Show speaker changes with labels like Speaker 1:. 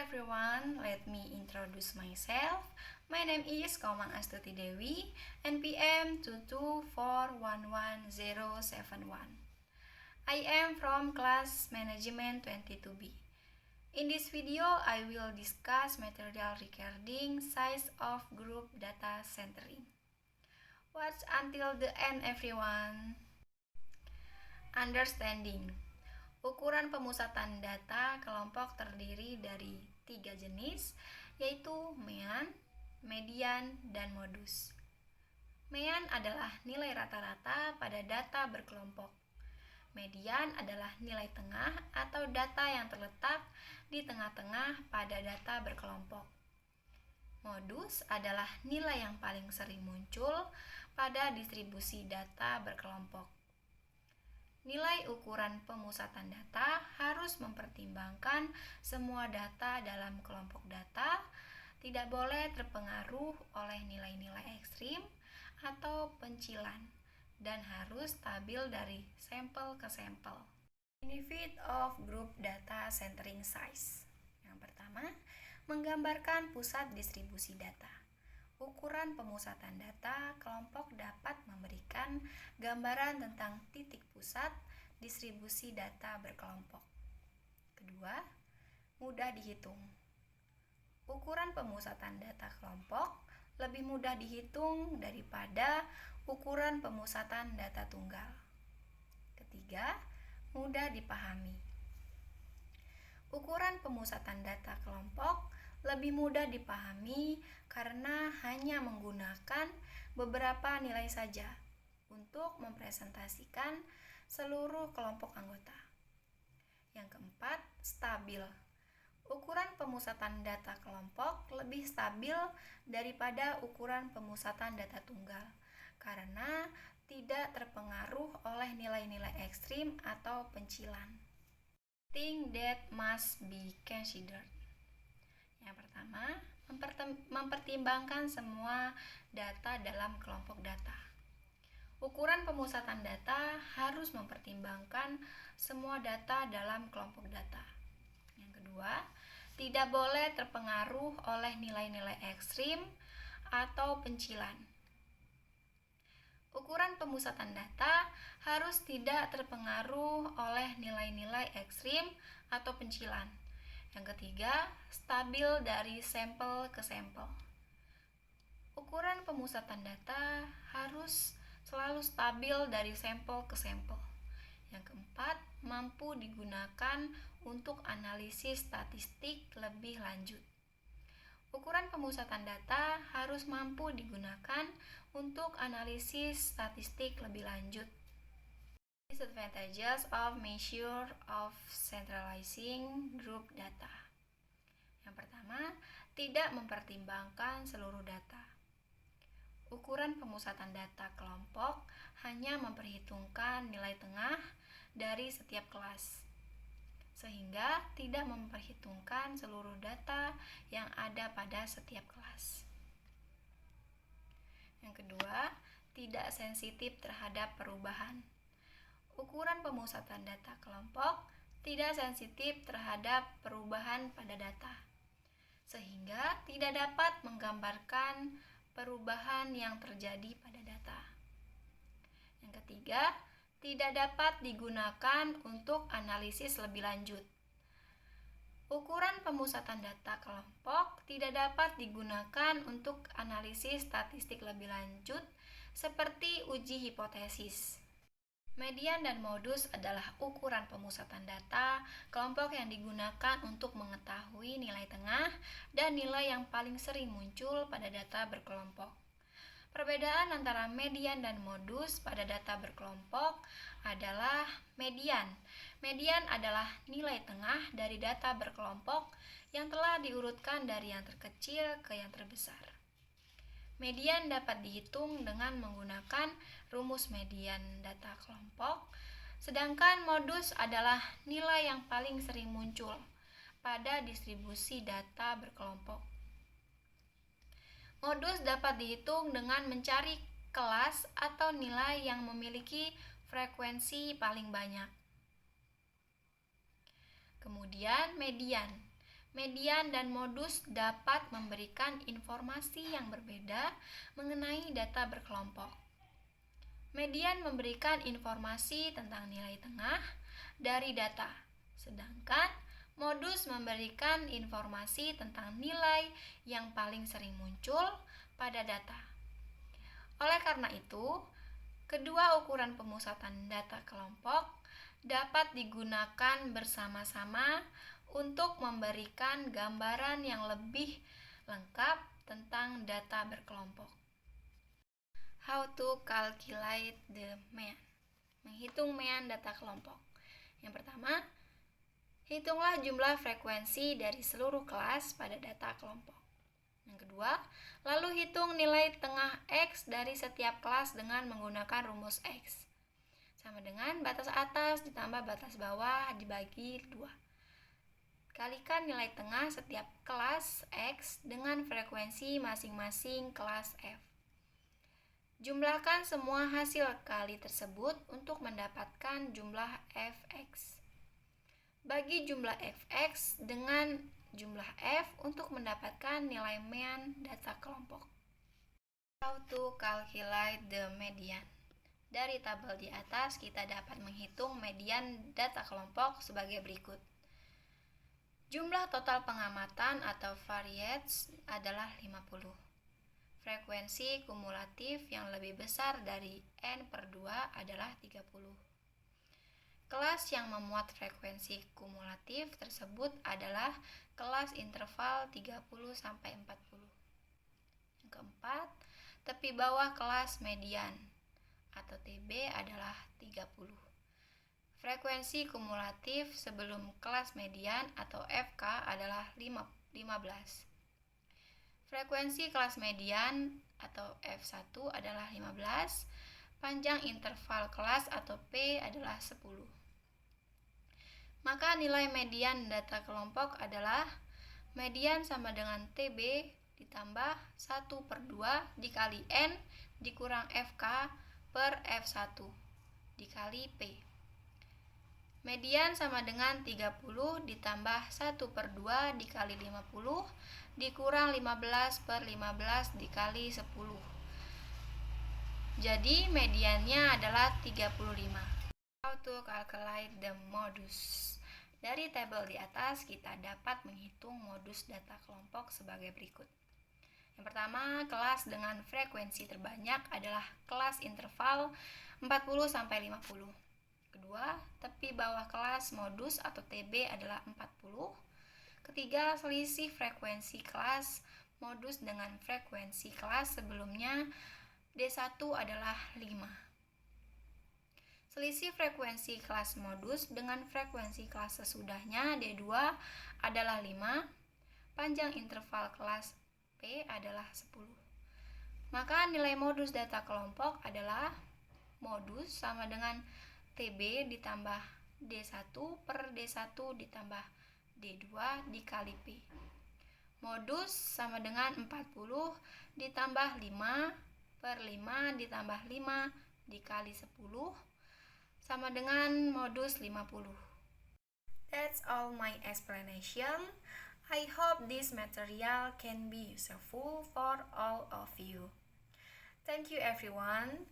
Speaker 1: everyone, let me introduce myself. My name is Komang Astuti Dewi, NPM 2241171. I am from class management 22B. In this video, I will discuss material regarding size of group data centering. Watch until the end everyone. Understanding. Ukuran pemusatan data kelompok terdiri dari 3 jenis, yaitu mean, median, dan modus. Mean adalah nilai rata-rata pada data berkelompok. Median adalah nilai tengah atau data yang terletak di tengah-tengah pada data berkelompok. Modus adalah nilai yang paling sering muncul pada distribusi data berkelompok. Nilai ukuran pemusatan data harus mempertimbangkan semua data dalam kelompok data, tidak boleh terpengaruh oleh nilai-nilai ekstrim atau pencilan, dan harus stabil dari sampel ke sampel. Benefit of group data centering size. Yang pertama, menggambarkan pusat distribusi data. Ukuran pemusatan data kelompok dapat memberikan gambaran tentang titik pusat distribusi data berkelompok. Kedua, mudah dihitung. Ukuran pemusatan data kelompok lebih mudah dihitung daripada ukuran pemusatan data tunggal. Ketiga, mudah dipahami. Ukuran pemusatan data kelompok lebih mudah dipahami karena hanya menggunakan beberapa nilai saja untuk mempresentasikan seluruh kelompok anggota. Yang keempat, stabil. Ukuran pemusatan data kelompok lebih stabil daripada ukuran pemusatan data tunggal karena tidak terpengaruh oleh nilai-nilai ekstrim atau pencilan. Things that must be considered. Yang pertama, mempertimbangkan semua data dalam kelompok data. Ukuran pemusatan data harus mempertimbangkan semua data dalam kelompok data. Yang kedua, tidak boleh terpengaruh oleh nilai-nilai ekstrim atau pencilan. Ukuran pemusatan data harus tidak terpengaruh oleh nilai-nilai ekstrim atau pencilan. Yang ketiga, stabil dari sampel ke sampel. Ukuran pemusatan data harus selalu stabil dari sampel ke sampel. Yang keempat, mampu digunakan untuk analisis statistik lebih lanjut. Ukuran pemusatan data harus mampu digunakan untuk analisis statistik lebih lanjut. Disadvantages of measure of centralizing group data. Yang pertama, tidak mempertimbangkan seluruh data. Ukuran pemusatan data kelompok hanya memperhitungkan nilai tengah dari setiap kelas, sehingga tidak memperhitungkan seluruh data yang ada pada setiap kelas. Yang kedua, tidak sensitif terhadap perubahan. Ukuran pemusatan data kelompok tidak sensitif terhadap perubahan pada data, sehingga tidak dapat menggambarkan perubahan yang terjadi pada data. Yang ketiga, tidak dapat digunakan untuk analisis lebih lanjut. Ukuran pemusatan data kelompok tidak dapat digunakan untuk analisis statistik lebih lanjut seperti uji hipotesis. Median dan modus adalah ukuran pemusatan data kelompok yang digunakan untuk mengetahui nilai tengah dan nilai yang paling sering muncul pada data berkelompok. Perbedaan antara median dan modus pada data berkelompok adalah median. Median adalah nilai tengah dari data berkelompok yang telah diurutkan dari yang terkecil ke yang terbesar. Median dapat dihitung dengan menggunakan rumus median data kelompok, sedangkan modus adalah nilai yang paling sering muncul pada distribusi data berkelompok. Modus dapat dihitung dengan mencari kelas atau nilai yang memiliki frekuensi paling banyak. Kemudian median. Median dan modus dapat memberikan informasi yang berbeda mengenai data berkelompok. Median memberikan informasi tentang nilai tengah dari data, sedangkan modus memberikan informasi tentang nilai yang paling sering muncul pada data. Oleh karena itu, kedua ukuran pemusatan data kelompok dapat digunakan bersama-sama untuk memberikan gambaran yang lebih lengkap tentang data berkelompok. How to calculate the mean. Menghitung mean data kelompok. Yang pertama, hitunglah jumlah frekuensi dari seluruh kelas pada data kelompok. Yang kedua, lalu hitung nilai tengah X dari setiap kelas dengan menggunakan rumus X. Sama dengan batas atas ditambah batas bawah dibagi 2. Kalikan nilai tengah setiap kelas X dengan frekuensi masing-masing kelas F. Jumlahkan semua hasil kali tersebut untuk mendapatkan jumlah Fx. Bagi jumlah Fx dengan jumlah F untuk mendapatkan nilai mean data kelompok. How to calculate the median. Dari tabel di atas kita dapat menghitung median data kelompok sebagai berikut. Jumlah total pengamatan atau variance adalah 50. Frekuensi kumulatif yang lebih besar dari N/2 adalah 30. Kelas yang memuat frekuensi kumulatif tersebut adalah kelas interval 30-40. Yang keempat, tepi bawah kelas median atau TB adalah 30. Frekuensi kumulatif sebelum kelas median atau FK adalah 15. Frekuensi kelas median atau F1 adalah 15, panjang interval kelas atau P adalah 10. Maka nilai median data kelompok adalah median sama dengan TB ditambah 1/2 dikali N dikurang FK per F1 dikali P. Median sama dengan 30 ditambah 1/2 dikali 50 dikurang 15/15 dikali 10. Jadi mediannya adalah 35. How to calculate the modus. Dari tabel di atas kita dapat menghitung modus data kelompok sebagai berikut. Yang pertama, kelas dengan frekuensi terbanyak adalah kelas interval 40-50. Kedua, tepi bawah kelas modus atau TB adalah 40. Ketiga, selisih frekuensi kelas modus dengan frekuensi kelas sebelumnya D1 adalah 5. Selisih frekuensi kelas modus dengan frekuensi kelas sesudahnya D2 adalah 5. Panjang interval kelas P adalah 10. Maka nilai modus data kelompok adalah modus sama dengan TB ditambah D1 per D1 ditambah D2 dikali P. Modus sama dengan 40 ditambah 5 per 5 ditambah 5 dikali 10 sama dengan modus 50. That's all my explanation. I hope this material can be useful for all of you. Thank you everyone.